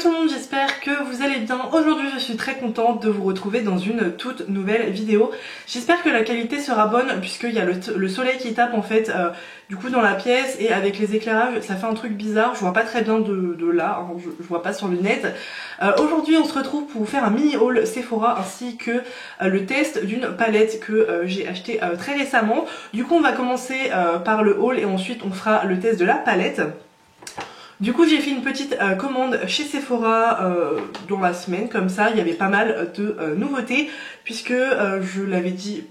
tout le monde, j'espère que vous allez bien. Aujourd'hui je suis très contente de vous retrouver dans une toute nouvelle vidéo. J'espère que la qualité sera bonne puisqu'il y a le soleil qui tape en fait du coup dans la pièce et avec les éclairages ça fait un truc bizarre. Je vois pas très bien de là, hein, je vois pas sur lunettes. Aujourd'hui on se retrouve pour vous faire un mini haul Sephora ainsi que le test d'une palette que j'ai acheté très récemment. Du coup on va commencer par le haul et ensuite on fera le test de la palette. Du coup j'ai fait une petite commande chez Sephora dans la semaine, comme ça il y avait pas mal de nouveautés puisque je l'avais dit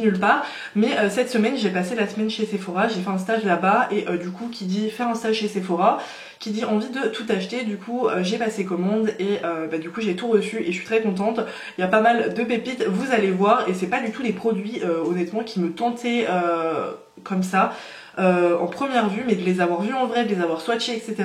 nulle part, mais cette semaine j'ai passé la semaine chez Sephora, j'ai fait un stage là-bas et du coup qui dit faire un stage chez Sephora, qui dit envie de tout acheter, du coup j'ai passé commande et du coup j'ai tout reçu et je suis très contente. Il y a pas mal de pépites, vous allez voir, et c'est pas du tout des produits honnêtement qui me tentaient comme ça. En première vue, mais de les avoir vus en vrai, de les avoir swatchés, etc.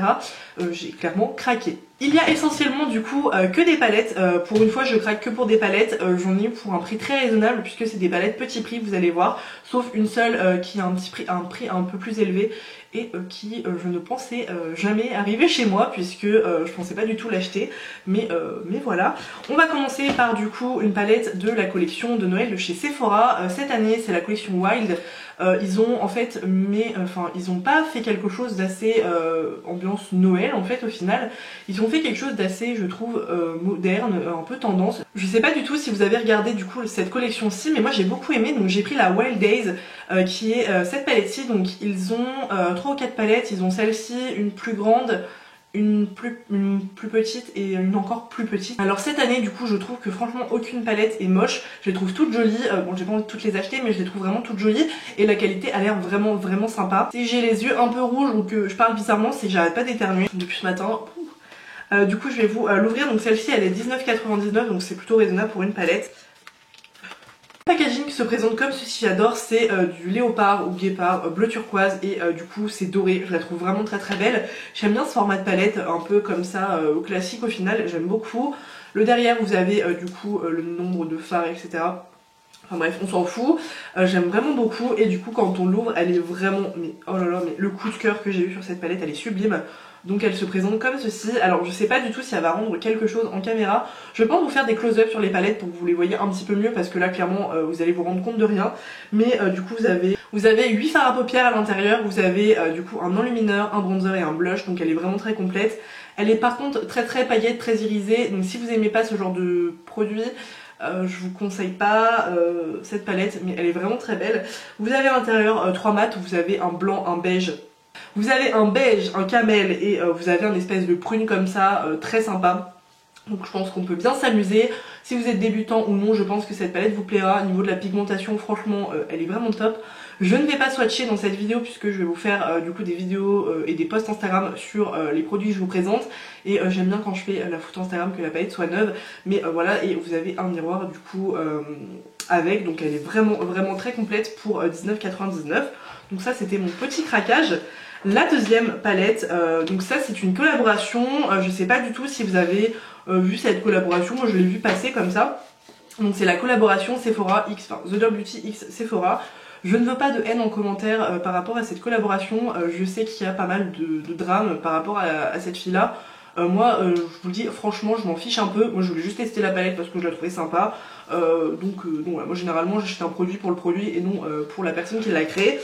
J'ai clairement craqué. Il y a essentiellement du coup que des palettes. Pour une fois je craque que pour des palettes. J'en ai eu pour un prix très raisonnable puisque c'est des palettes petit prix, vous allez voir. Sauf une seule qui a un prix un peu plus élevé et qui je ne pensais jamais arriver chez moi puisque je pensais pas du tout l'acheter. Mais voilà. On va commencer par du coup une palette de la collection de Noël de chez Sephora. Cette année c'est la collection Wild. Ils ont en fait ils ont pas fait quelque chose d'assez ambiance Noël en fait au final. Ils ont fait quelque chose d'assez, je trouve, moderne, un peu tendance. Je sais pas du tout si vous avez regardé du coup cette collection-ci, mais moi j'ai beaucoup aimé, donc j'ai pris la Wild Days qui est cette palette-ci. Donc ils ont 3 ou 4 palettes, ils ont celle-ci, une plus grande, une plus petite et une encore plus petite. Alors cette année du coup je trouve que franchement aucune palette est moche, je les trouve toutes jolies, bon j'ai pas envie de toutes les acheter mais je les trouve vraiment toutes jolies et la qualité a l'air vraiment sympa. Si j'ai les yeux un peu rouges ou que je parle bizarrement, c'est que j'arrête pas d'éternuer depuis ce matin. Du coup je vais vous l'ouvrir, donc celle-ci elle est 19,99 donc c'est plutôt raisonnable pour une palette. Le packaging se présente comme ceci, j'adore, c'est du léopard ou guépard bleu turquoise et du coup c'est doré, je la trouve vraiment très belle. J'aime bien ce format de palette un peu comme ça au classique au final, j'aime beaucoup. Le derrière vous avez du coup le nombre de fards etc. Enfin bref on s'en fout, j'aime vraiment beaucoup et du coup quand on l'ouvre elle est vraiment, mais oh là là, mais le coup de cœur que j'ai eu sur cette palette elle est sublime. Donc elle se présente comme ceci. Alors je sais pas du tout si elle va rendre quelque chose en caméra. Je pense vous faire des close-up sur les palettes pour que vous les voyez un petit peu mieux parce que là clairement vous allez vous rendre compte de rien. Mais du coup vous avez 8 fards à paupières à l'intérieur, vous avez du coup un enlumineur, un bronzer et un blush, donc elle est vraiment très complète. Elle est par contre très paillette, très irisée, donc si vous aimez pas ce genre de produit, je vous conseille pas cette palette, mais elle est vraiment très belle. Vous avez à l'intérieur 3 mats, vous avez un blanc, un beige. Vous avez un beige, un camel et vous avez un espèce de prune comme ça, très sympa. Donc je pense qu'on peut bien s'amuser. Si vous êtes débutant ou non, je pense que cette palette vous plaira. Au niveau de la pigmentation, franchement, elle est vraiment top. Je ne vais pas swatcher dans cette vidéo puisque je vais vous faire du coup des vidéos et des posts Instagram sur les produits que je vous présente. Et j'aime bien quand je fais la photo Instagram que la palette soit neuve. Mais voilà, et vous avez un miroir du coup avec. Donc elle est vraiment très complète pour 19,99 €. Donc ça c'était mon petit craquage. La deuxième palette, donc ça c'est une collaboration, je sais pas du tout si vous avez vu cette collaboration, moi je l'ai vu passer comme ça. Donc c'est la collaboration Sephora X, enfin The Dirt Beauty X Sephora. Je ne veux pas de haine en commentaire par rapport à cette collaboration, je sais qu'il y a pas mal de drames par rapport à cette fille là. Moi je vous le dis franchement je m'en fiche un peu, moi je voulais juste tester la palette parce que je la trouvais sympa. Donc voilà, moi généralement j'achète un produit pour le produit et non pour la personne qui l'a créé.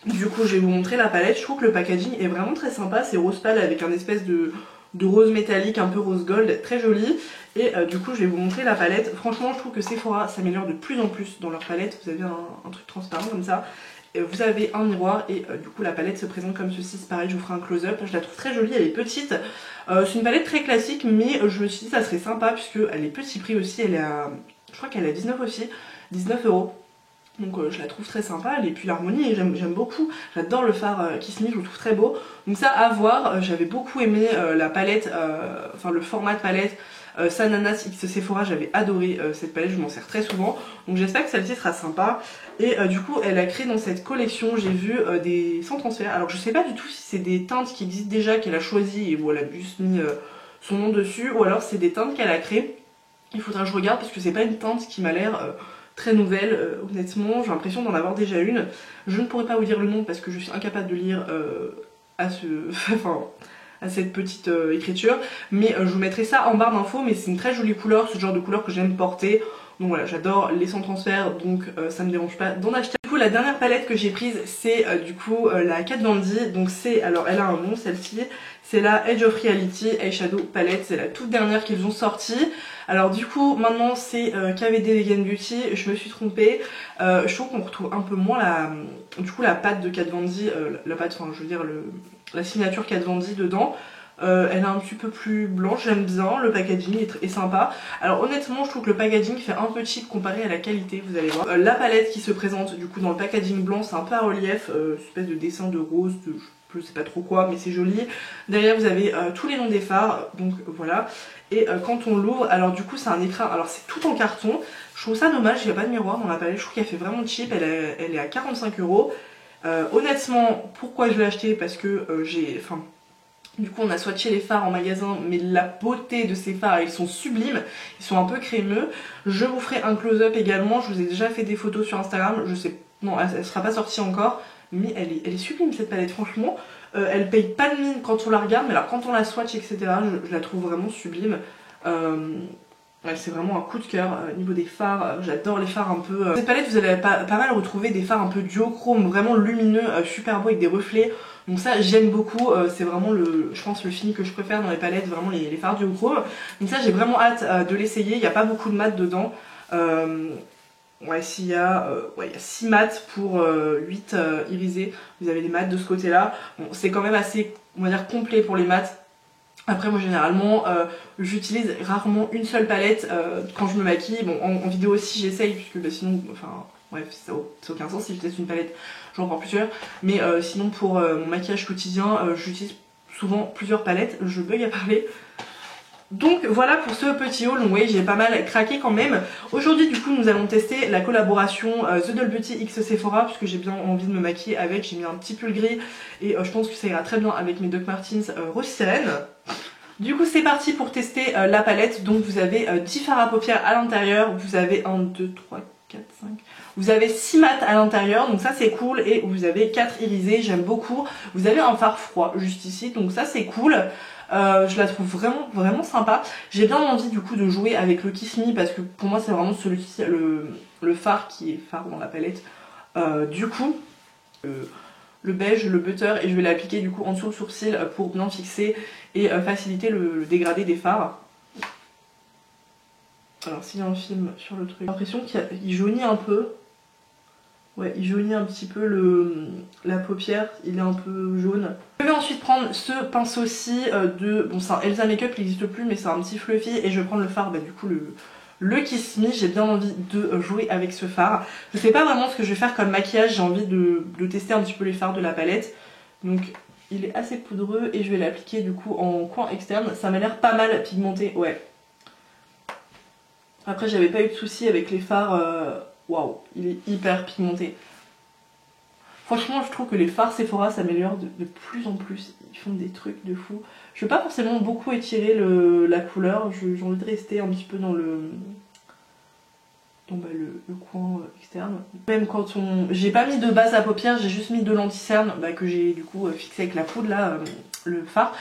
Du coup je vais vous montrer la palette, je trouve que le packaging est vraiment très sympa, c'est rose pâle avec un espèce de rose métallique un peu rose gold, très joli. Et du coup je vais vous montrer la palette, franchement je trouve que Sephora s'améliore de plus en plus dans leur palette, vous avez un truc transparent comme ça. Et vous avez un miroir et du coup la palette se présente comme ceci, c'est pareil je vous ferai un close-up, je la trouve très jolie, elle est petite. C'est une palette très classique mais je me suis dit ça serait sympa puisque elle est petit prix aussi, elle est à, je crois qu'elle est à 19 aussi, 19 €. Donc je la trouve très sympa, et puis l'harmonie j'aime beaucoup, j'adore le fard Kiss Me, je le trouve très beau. Donc ça à voir, j'avais beaucoup aimé la palette, enfin le format de palette Sananas X Sephora, j'avais adoré cette palette, je m'en sers très souvent. Donc j'espère que celle-ci sera sympa. Et du coup elle a créé dans cette collection, j'ai vu des sans transfert. Alors je sais pas du tout si c'est des teintes qui existent déjà, qu'elle a choisi et où elle a juste mis son nom dessus, ou alors c'est des teintes qu'elle a créées. Il faudra que je regarde parce que c'est pas une teinte qui m'a l'air très nouvelle, honnêtement, j'ai l'impression d'en avoir déjà une. Je ne pourrais pas vous dire le nom parce que je suis incapable de lire enfin, à cette petite écriture. Mais je vous mettrai ça en barre d'infos, mais c'est une très jolie couleur, ce genre de couleur que j'aime porter. Donc voilà, j'adore les sans transfert, donc ça me dérange pas d'en acheter. Du coup, la dernière palette que j'ai prise, c'est du coup la Kat Von D. Donc c'est, alors elle a un nom celle-ci, c'est la Edge of Reality Eyeshadow Palette. C'est la toute dernière qu'ils ont sortie. Alors du coup, maintenant c'est KVD Vegan Beauty. Je me suis trompée. Je trouve qu'on retrouve un peu moins la pâte de Kat Von D, la pâte, enfin je veux dire la signature Kat Von D dedans. Elle est un petit peu plus blanche, j'aime bien, le packaging est sympa. Alors honnêtement je trouve que le packaging fait un peu cheap comparé à la qualité, vous allez voir. La palette qui se présente du coup dans le packaging blanc, c'est un peu à relief, une espèce de dessin de rose, je sais pas trop quoi, mais c'est joli. Derrière vous avez tous les noms des fards, donc voilà. Et quand on l'ouvre, alors du coup c'est un écran, alors c'est tout en carton. Je trouve ça dommage, il n'y a pas de miroir dans la palette, je trouve qu'elle fait vraiment cheap, elle est à 45 €. Honnêtement, pourquoi je l'ai acheté? Parce que du coup on a swatché les fards en magasin, mais la beauté de ces fards, ils sont sublimes, ils sont un peu crémeux. Je vous ferai un close-up également, je vous ai déjà fait des photos sur Instagram, je sais, non elle sera pas sortie encore, mais elle est sublime cette palette franchement. Elle paye pas de mine quand on la regarde, mais alors quand on la swatch etc, je la trouve vraiment sublime. Ouais, c'est vraiment un coup de cœur niveau des fards, j'adore les fards un peu... Cette palette vous allez pas mal retrouver des fards un peu duochrome, vraiment lumineux, super beau avec des reflets. Donc ça j'aime beaucoup, c'est vraiment je pense le fini que je préfère dans les palettes, vraiment les fards duochrome. Donc ça j'ai vraiment hâte de l'essayer, il n'y a pas beaucoup de mat dedans. Ouais, il y a 6 mats pour 8 irisés, vous avez les mats de ce côté là. Bon, c'est quand même assez, on va dire, complet pour les mats. Après moi généralement j'utilise rarement une seule palette quand je me maquille. Bon en vidéo aussi j'essaye puisque bah, sinon enfin bref ça n'a aucun sens si je teste une palette, j'en prends plusieurs. Mais sinon pour mon maquillage quotidien j'utilise souvent plusieurs palettes, je bug à parler. Donc voilà pour ce petit haul, donc oui j'ai pas mal craqué quand même. Aujourd'hui du coup nous allons tester la collaboration The Doll Beauty X Sephora, puisque j'ai bien envie de me maquiller avec. J'ai mis un petit pull gris et je pense que ça ira très bien avec mes Doc Martens rose sirène. Du coup c'est parti pour tester la palette. Donc vous avez 10 fards à paupières à l'intérieur, vous avez 1, 2, 3, 4, 5... Vous avez 6 mats à l'intérieur, donc ça c'est cool, et vous avez 4 irisés, j'aime beaucoup. Vous avez un fard froid juste ici, donc ça c'est cool. Je la trouve vraiment sympa. J'ai bien envie du coup de jouer avec le Kiss Me parce que pour moi c'est vraiment celui-ci, le fard qui est fard dans la palette. Du coup, le beige, le butter, et je vais l'appliquer du coup en dessous le sourcil pour bien fixer et faciliter le dégradé des fards. Alors s'il y a un film sur le truc, j'ai l'impression qu'il jaunit un peu. Ouais, il jaunit un petit peu la paupière, il est un peu jaune. Je vais ensuite prendre ce pinceau-ci bon c'est un Elsa Makeup, il n'existe plus mais c'est un petit fluffy, et je vais prendre le fard, du coup le Kiss Me. J'ai bien envie de jouer avec ce fard. Je sais pas vraiment ce que je vais faire comme maquillage, j'ai envie de tester un petit peu les fards de la palette. Donc il est assez poudreux et je vais l'appliquer du coup en coin externe, ça m'a l'air pas mal pigmenté, ouais. Après j'avais pas eu de soucis avec les fards, waouh, il est hyper pigmenté. Franchement je trouve que les fards Sephora s'améliorent de plus en plus, ils font des trucs de fou. Je veux pas forcément beaucoup étirer la couleur, j'ai envie de rester un petit peu dans le coin externe. Même quand j'ai pas mis de base à paupières, j'ai juste mis de l'anti-cerne que j'ai du coup fixé avec la poudre là, le fard.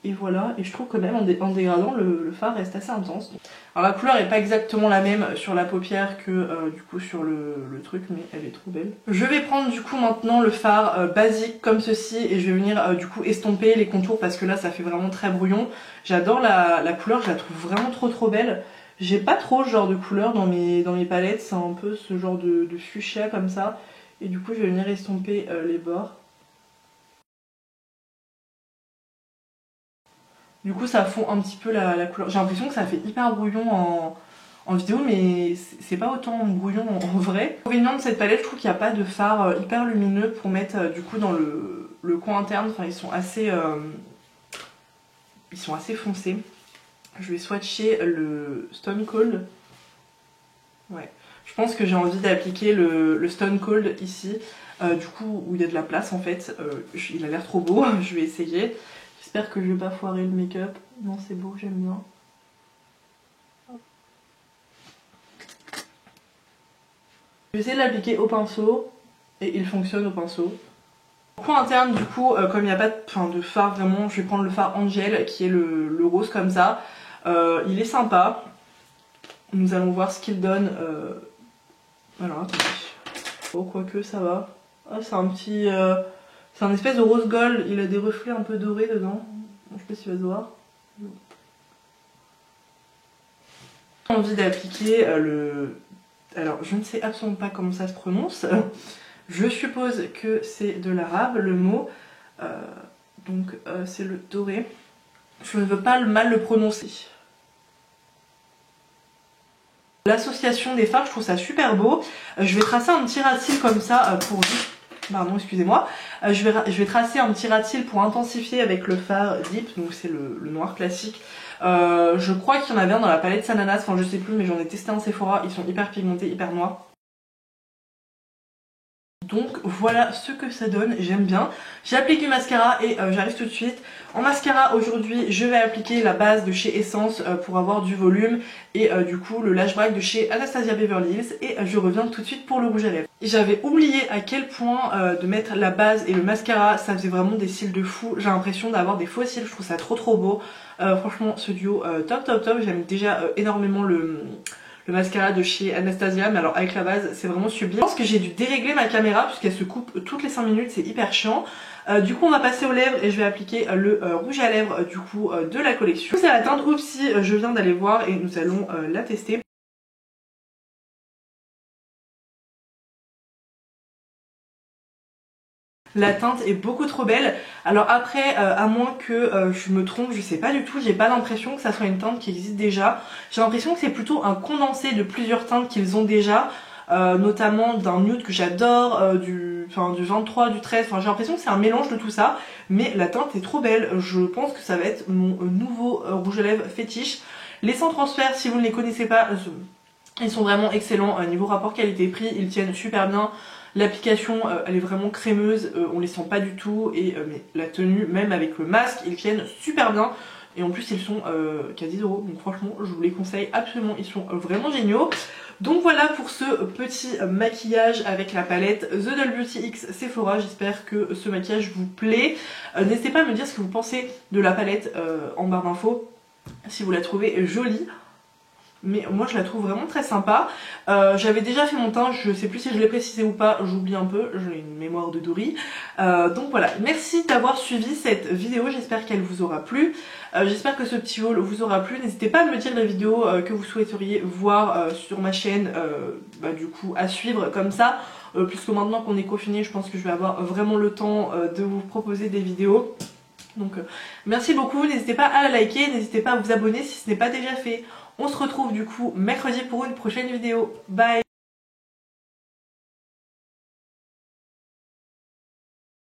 Et voilà, et je trouve que même en dégradant le fard reste assez intense. Alors la couleur est pas exactement la même sur la paupière que du coup sur le truc, mais elle est trop belle. Je vais prendre du coup maintenant le fard basique comme ceci, et je vais venir du coup estomper les contours parce que là ça fait vraiment très brouillon. J'adore la couleur, je la trouve vraiment trop belle. J'ai pas trop ce genre de couleur dans mes palettes, c'est un peu ce genre de fuchsia comme ça, et du coup je vais venir estomper les bords. Du coup ça fond un petit peu la couleur. J'ai l'impression que ça fait hyper brouillon en vidéo, mais c'est pas autant brouillon en vrai. L'inconvénient de cette palette, je trouve qu'il n'y a pas de fard hyper lumineux pour mettre du coup dans le coin interne. Enfin ils sont assez foncés. Je vais swatcher le Stone Cold. Ouais. Je pense que j'ai envie d'appliquer le Stone Cold ici. Du coup où il y a de la place en fait. Il a l'air trop beau, je vais essayer. J'espère que je vais pas foirer le make-up. Non c'est beau, j'aime bien. Je vais essayer de l'appliquer au pinceau. Et il fonctionne au pinceau. Coin interne du coup, comme il n'y a pas de fard vraiment, je vais prendre le fard Angel qui est le rose comme ça. Il est sympa. Nous allons voir ce qu'il donne. Alors attendez. Oh quoique ça va. Ah, c'est un petit... c'est un espèce de rose gold. Il a des reflets un peu dorés dedans. Je sais pas s'il va se voir. J'ai envie d'appliquer le... Alors je ne sais absolument pas comment ça se prononce. Je suppose que c'est de l'arabe le mot. Donc c'est le doré. Je ne veux pas mal le prononcer. L'association des fards, je trouve ça super beau. Je vais tracer un petit ras-de-cils comme ça pour... Pardon, excusez-moi. Je vais tracer un petit ras-de-cils pour intensifier avec le fard Deep, donc c'est le noir classique. Je crois qu'il y en avait un dans la palette Sananas, enfin je sais plus, mais j'en ai testé un Sephora, ils sont hyper pigmentés, hyper noirs. Donc voilà ce que ça donne, j'aime bien. J'ai appliqué du mascara et j'arrive tout de suite. En mascara aujourd'hui je vais appliquer la base de chez Essence pour avoir du volume et du coup le Lash Break de chez Anastasia Beverly Hills et je reviens tout de suite pour le rouge à lèvres. J'avais oublié à quel point de mettre la base et le mascara ça faisait vraiment des cils de fou. J'ai l'impression d'avoir des faux cils, je trouve ça trop beau. Franchement ce duo top, j'aime déjà énormément le mascara de chez Anastasia, mais alors avec la base c'est vraiment sublime. Je pense que j'ai dû dérégler ma caméra puisqu'elle se coupe toutes les 5 minutes, c'est hyper chiant. Du coup on va passer aux lèvres et je vais appliquer le rouge à lèvres du coup de la collection. C'est la teinte Oupsie, je viens d'aller voir et nous allons la tester. La teinte est beaucoup trop belle. Alors après, à moins que je me trompe, je sais pas du tout, j'ai pas l'impression que ça soit une teinte qui existe déjà. J'ai l'impression que c'est plutôt un condensé de plusieurs teintes qu'ils ont déjà, notamment d'un nude que j'adore, du 23, du 13, enfin j'ai l'impression que c'est un mélange de tout ça, mais la teinte est trop belle. Je pense que ça va être mon nouveau rouge à lèvres fétiche. Les sans transfert, si vous ne les connaissez pas, ils sont vraiment excellents niveau rapport qualité-prix, ils tiennent super bien. L'application elle est vraiment crémeuse, on les sent pas du tout et mais la tenue même avec le masque ils tiennent super bien et en plus ils sont qu'à 10 €, donc franchement je vous les conseille absolument, ils sont vraiment géniaux. Donc voilà pour ce petit maquillage avec la palette The Doll Beauty X Sephora, j'espère que ce maquillage vous plaît. N'hésitez pas à me dire ce que vous pensez de la palette en barre d'infos, si vous la trouvez jolie. Mais moi je la trouve vraiment très sympa. J'avais déjà fait mon teint, je sais plus si je l'ai précisé ou pas, j'oublie un peu, j'ai une mémoire de Dory. Donc voilà, merci d'avoir suivi cette vidéo, j'espère qu'elle vous aura plu. J'espère que ce petit haul vous aura plu. N'hésitez pas à me dire les vidéos que vous souhaiteriez voir sur ma chaîne, du coup à suivre comme ça. Puisque maintenant qu'on est confiné, je pense que je vais avoir vraiment le temps de vous proposer des vidéos. Donc merci beaucoup, n'hésitez pas à la liker, n'hésitez pas à vous abonner si ce n'est pas déjà fait. On se retrouve du coup mercredi pour une prochaine vidéo. Bye!